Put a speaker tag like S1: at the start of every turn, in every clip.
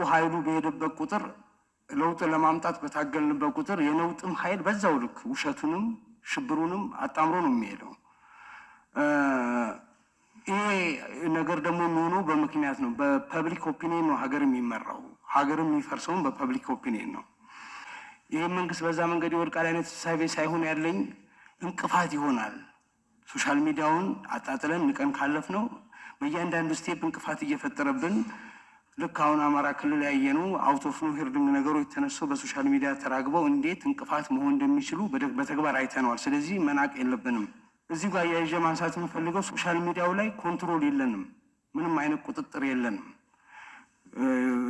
S1: ኃይሉ በሄደበት ቁጥር ለውጥ ለማምጣት በታገልንበት ቁጥር የነውጥም ኃይል በዛው ልክ ውሸቱንም ሽብሩንም አጣምሮ ነው የሚሄደው። ይሄ ነገር ደግሞ የሚሆነው በምክንያት ነው። በፐብሊክ ኦፒኒየን ነው ሀገር የሚመራው። ሀገር የሚፈርሰውን በፐብሊክ ኦፒኒየን ነው። ይህ መንግስት በዛ መንገድ ይወድቃል አይነት ሳቤ ሳይሆን ያለኝ እንቅፋት ይሆናል። ሶሻል ሚዲያውን አጣጥለን ንቀን ካለፍ ነው በእያንዳንዱ ስቴፕ እንቅፋት እየፈጠረብን ልክ አሁን አማራ ክልል ያየነው አውት ኦፍ ኖ ሄርድንግ ነገሮች ተነስተው በሶሻል ሚዲያ ተራግበው እንዴት እንቅፋት መሆን እንደሚችሉ በተግባር አይተነዋል። ስለዚህ መናቅ የለብንም። እዚህ ጋር የያዥ ማንሳት የምፈልገው ሶሻል ሚዲያው ላይ ኮንትሮል የለንም፣ ምንም አይነት ቁጥጥር የለንም።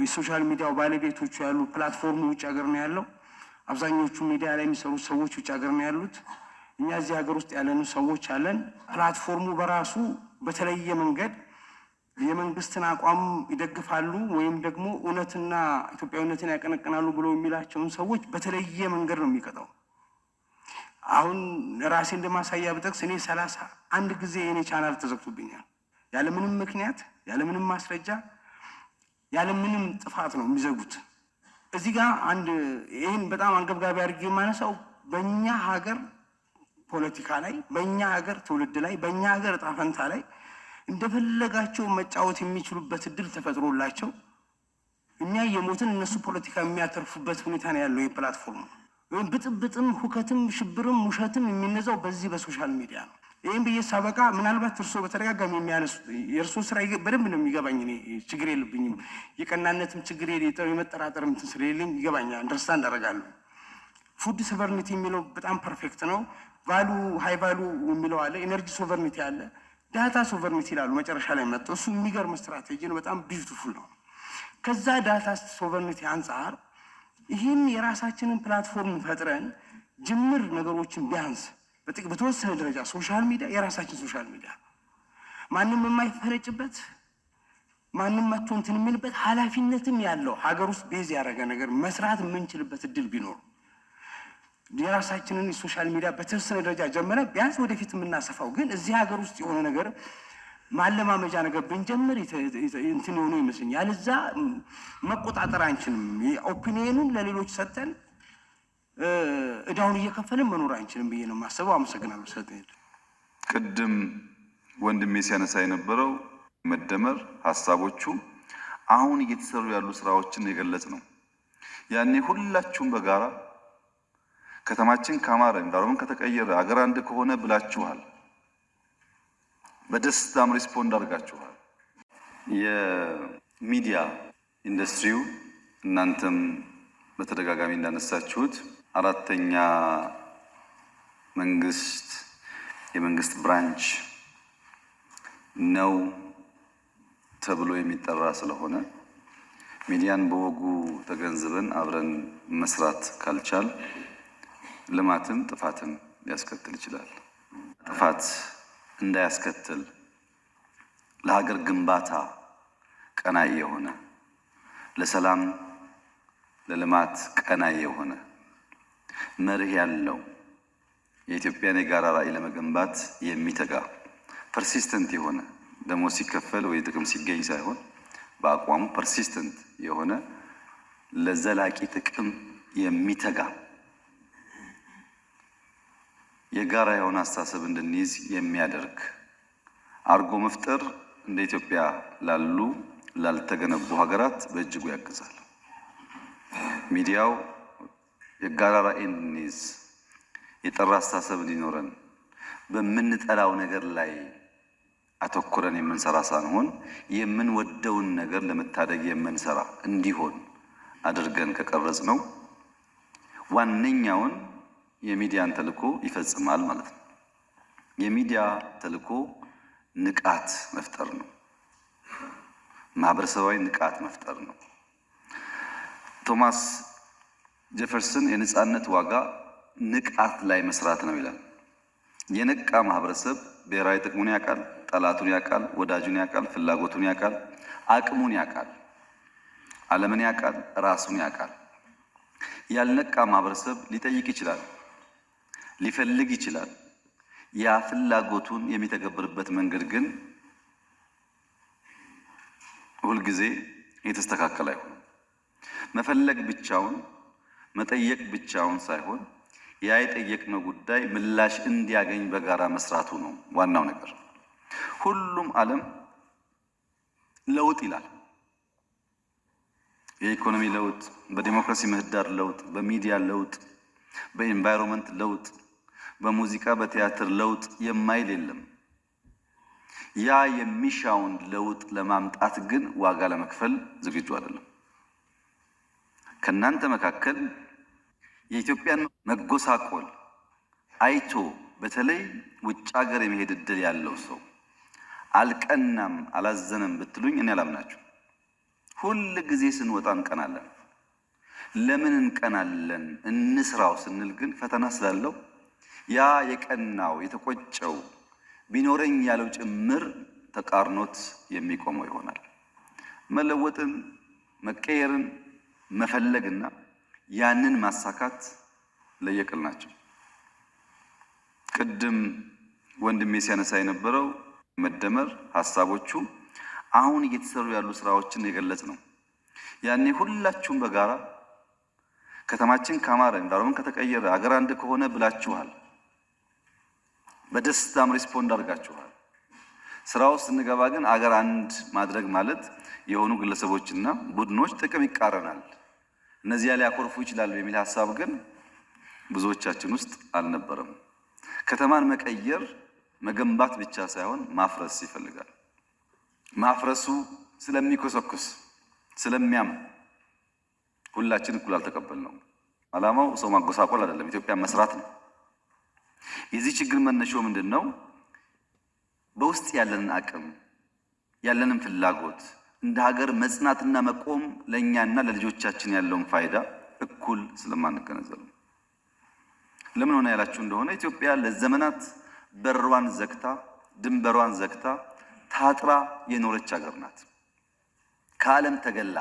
S1: የሶሻል ሚዲያው ባለቤቶቹ ያሉ ፕላትፎርሙ ውጭ ሀገር ነው ያለው። አብዛኞቹ ሚዲያ ላይ የሚሰሩ ሰዎች ውጭ ሀገር ነው ያሉት። እኛ እዚህ ሀገር ውስጥ ያለን ሰዎች አለን። ፕላትፎርሙ በራሱ በተለየ መንገድ የመንግስትን አቋም ይደግፋሉ ወይም ደግሞ እውነትና ኢትዮጵያዊነትን ያቀነቅናሉ ብሎ የሚላቸውን ሰዎች በተለየ መንገድ ነው የሚቀጣው። አሁን ራሴ እንደማሳያ ብጠቅስ እኔ 31 ጊዜ የኔ ቻናል ተዘግቶብኛል። ያለምንም ምክንያት፣ ያለምንም ማስረጃ፣ ያለምንም ጥፋት ነው የሚዘጉት። እዚህ ጋር አንድ ይህን በጣም አንገብጋቢ አድርጌ የማነሳው በእኛ ሀገር ፖለቲካ ላይ፣ በእኛ ሀገር ትውልድ ላይ፣ በእኛ ሀገር እጣ ፈንታ ላይ እንደፈለጋቸው መጫወት የሚችሉበት እድል ተፈጥሮላቸው እኛ የሞትን እነሱ ፖለቲካ የሚያተርፉበት ሁኔታ ነው ያለው። የፕላትፎርሙ ወይም ብጥብጥም ሁከትም ሽብርም ውሸትም የሚነዛው በዚህ በሶሻል ሚዲያ ነው። ይህም ብዬ ሳበቃ ምናልባት እርሶ በተደጋጋሚ የሚያነሱት የእርሶ ስራ በደንብ ነው የሚገባኝ። እኔ ችግር የለብኝም። የቀናነትም ችግር የመጠራጠርም እንትን ስለሌለኝ ይገባኛል፣ አንደርስታንድ አደርጋለሁ። ፉድ ሶቨርኒቲ የሚለው በጣም ፐርፌክት ነው። ቫሉ ሃይ ቫሉ የሚለው አለ፣ ኤነርጂ ሶቨርኒቲ አለ፣ ዳታ ሶቨርኒቲ ይላሉ መጨረሻ ላይ መጥተው። እሱ የሚገርም ስትራቴጂ ነው፣ በጣም ቢዩቲፉል ነው። ከዛ ዳታ ሶቨርኒቲ አንጻር ይህን የራሳችንን ፕላትፎርም ፈጥረን ጅምር ነገሮችን ቢያንስ በተወሰነ ደረጃ ሶሻል ሚዲያ የራሳችን ሶሻል ሚዲያ ማንም የማይፈረጭበት ማንም መጥቶ እንትን የሚልበት ኃላፊነትም ያለው ሀገር ውስጥ ቤዝ ያደረገ ነገር መስራት የምንችልበት እድል ቢኖር የራሳችንን ሶሻል ሚዲያ በተወሰነ ደረጃ ጀመረ ቢያንስ ወደፊት የምናሰፋው ግን እዚህ ሀገር ውስጥ የሆነ ነገር ማለማመጃ ነገር ብንጀምር እንትን የሆነ ይመስለኛል። ያለዛ መቆጣጠር አንችልም። ኦፒኒየኑን ለሌሎች ሰጥተን እዳውን እየከፈልን መኖር አንችልም ብዬ ነው የማስበው። አመሰግናለሁ። ሰጥተኝ
S2: ቅድም ወንድሜ ሲያነሳ የነበረው መደመር ሀሳቦቹ አሁን እየተሰሩ ያሉ ስራዎችን የገለጽ ነው። ያኔ ሁላችሁም በጋራ ከተማችን ካማረ እንዳውም ከተቀየረ አገር አንድ ከሆነ ብላችኋል። በደስታም ሪስፖንድ አድርጋችኋል። የሚዲያ ኢንዱስትሪው እናንተም በተደጋጋሚ እንዳነሳችሁት አራተኛ የመንግስት ብራንች ነው ተብሎ የሚጠራ ስለሆነ ሚዲያን በወጉ ተገንዝበን አብረን መስራት ካልቻል ልማትም ጥፋትም ሊያስከትል ይችላል። ጥፋት እንዳያስከትል ለሀገር ግንባታ ቀናይ የሆነ ለሰላም ለልማት ቀናይ የሆነ መርህ ያለው የኢትዮጵያን የጋራ ራዕይ ለመገንባት የሚተጋ ፐርሲስተንት የሆነ ደግሞ ሲከፈል ወይ ጥቅም ሲገኝ ሳይሆን በአቋሙ ፐርሲስተንት የሆነ ለዘላቂ ጥቅም የሚተጋ የጋራ የሆነ አስተሳሰብ እንድንይዝ የሚያደርግ አርጎ መፍጠር እንደ ኢትዮጵያ ላልተገነቡ ሀገራት በእጅጉ ያግዛል። ሚዲያው የጋራ ራዕይ እንድንይዝ የጠራ አስተሳሰብ እንዲኖረን በምንጠላው ነገር ላይ አተኩረን የምንሰራ ሳንሆን የምንወደውን ነገር ለመታደግ የምንሰራ እንዲሆን አድርገን ከቀረጽ ነው ዋነኛውን የሚዲያን ተልዕኮ ይፈጽማል ማለት ነው። የሚዲያ ተልዕኮ ንቃት መፍጠር ነው። ማህበረሰባዊ ንቃት መፍጠር ነው። ቶማስ ጄፈርሰን የነጻነት ዋጋ ንቃት ላይ መስራት ነው ይላል። የነቃ ማህበረሰብ ብሔራዊ ጥቅሙን ያውቃል፣ ጠላቱን ያውቃል፣ ወዳጁን ያውቃል፣ ፍላጎቱን ያውቃል፣ አቅሙን ያውቃል፣ ዓለምን ያውቃል፣ ራሱን ያውቃል። ያልነቃ ማህበረሰብ ሊጠይቅ ይችላል፣ ሊፈልግ ይችላል። ያ ፍላጎቱን የሚተገብርበት መንገድ ግን ሁልጊዜ የተስተካከለ አይሆንም። መፈለግ ብቻውን መጠየቅ ብቻውን ሳይሆን ያ የጠየቅነው ጉዳይ ምላሽ እንዲያገኝ በጋራ መስራቱ ነው ዋናው ነገር። ሁሉም ዓለም ለውጥ ይላል። የኢኮኖሚ ለውጥ፣ በዲሞክራሲ ምህዳር ለውጥ፣ በሚዲያ ለውጥ፣ በኤንቫይሮንመንት ለውጥ፣ በሙዚቃ በቲያትር ለውጥ የማይል የለም። ያ የሚሻውን ለውጥ ለማምጣት ግን ዋጋ ለመክፈል ዝግጁ አይደለም። ከናንተ መካከል የኢትዮጵያን መጎሳቆል አይቶ በተለይ ውጭ ሀገር የመሄድ እድል ያለው ሰው አልቀናም አላዘነም ብትሉኝ እኔ አላምናችሁ። ሁል ጊዜ ስንወጣ እንቀናለን። ለምን እንቀናለን? እንስራው ስንል ግን ፈተና ስላለው ያ የቀናው የተቆጨው ቢኖረኝ ያለው ጭምር ተቃርኖት የሚቆመው ይሆናል። መለወጥን መቀየርን መፈለግና ያንን ማሳካት ለየቅል ናቸው። ቅድም ወንድሜ ሲያነሳ የነበረው መደመር ሐሳቦቹ አሁን እየተሰሩ ያሉ ስራዎችን የገለጽ ነው። ያኔ ሁላችሁም በጋራ ከተማችን ካማረ እንዳውም ከተቀየረ አገር አንድ ከሆነ ብላችኋል። በደስታም ሪስፖንድ አድርጋችኋል። ስራው ስንገባ ግን አገር አንድ ማድረግ ማለት የሆኑ ግለሰቦችና ቡድኖች ጥቅም ይቃረናል፣ እነዚያ ሊያኮርፉ ይችላሉ የሚል ሐሳብ ግን ብዙዎቻችን ውስጥ አልነበረም። ከተማን መቀየር መገንባት ብቻ ሳይሆን ማፍረስ ይፈልጋል። ማፍረሱ ስለሚኮሰኩስ ስለሚያም ሁላችን እኩል አልተቀበልነው። ዓላማው ሰው ማጎሳቆል አይደለም፣ ኢትዮጵያ መስራት ነው። የዚህ ችግር መነሻው ምንድነው? በውስጥ ያለንን አቅም ያለንን ፍላጎት እንደ ሀገር መጽናትና መቆም ለኛና ለልጆቻችን ያለውን ፋይዳ እኩል ስለማንገነዘብ። ለምን ሆነ ያላችሁ እንደሆነ ኢትዮጵያ ለዘመናት በሯን ዘግታ ድንበሯን ዘግታ ታጥራ የኖረች ሀገር ናት። ከዓለም ተገላ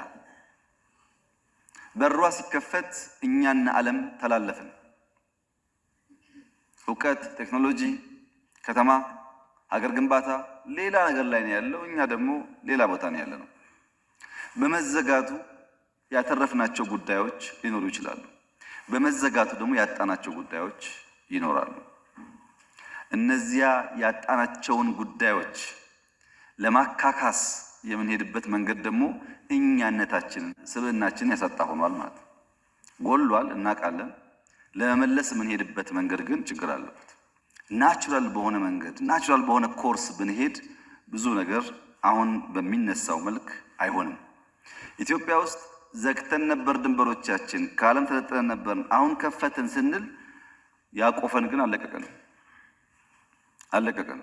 S2: በሯ ሲከፈት እኛና ዓለም ተላለፍን። እውቀት፣ ቴክኖሎጂ፣ ከተማ፣ ሀገር ግንባታ ሌላ ነገር ላይ ነው ያለው፣ እኛ ደግሞ ሌላ ቦታ ነው ያለነው። በመዘጋቱ ያተረፍናቸው ጉዳዮች ሊኖሩ ይችላሉ። በመዘጋቱ ደግሞ ያጣናቸው ጉዳዮች ይኖራሉ። እነዚያ ያጣናቸውን ጉዳዮች ለማካካስ የምንሄድበት መንገድ ደግሞ እኛነታችንን ስብዕናችንን ያሳጣ ሆኗል ማለት ነው። ጎሏል፣ እናውቃለን። ለመመለስ የምንሄድበት መንገድ ግን ችግር አለበት። ናቹራል በሆነ መንገድ ናቹራል በሆነ ኮርስ ብንሄድ ብዙ ነገር አሁን በሚነሳው መልክ አይሆንም። ኢትዮጵያ ውስጥ ዘግተን ነበር ድንበሮቻችን፣ ከዓለም ተነጥለን ነበር። አሁን ከፈትን ስንል ያቆፈን ግን አለቀቀን።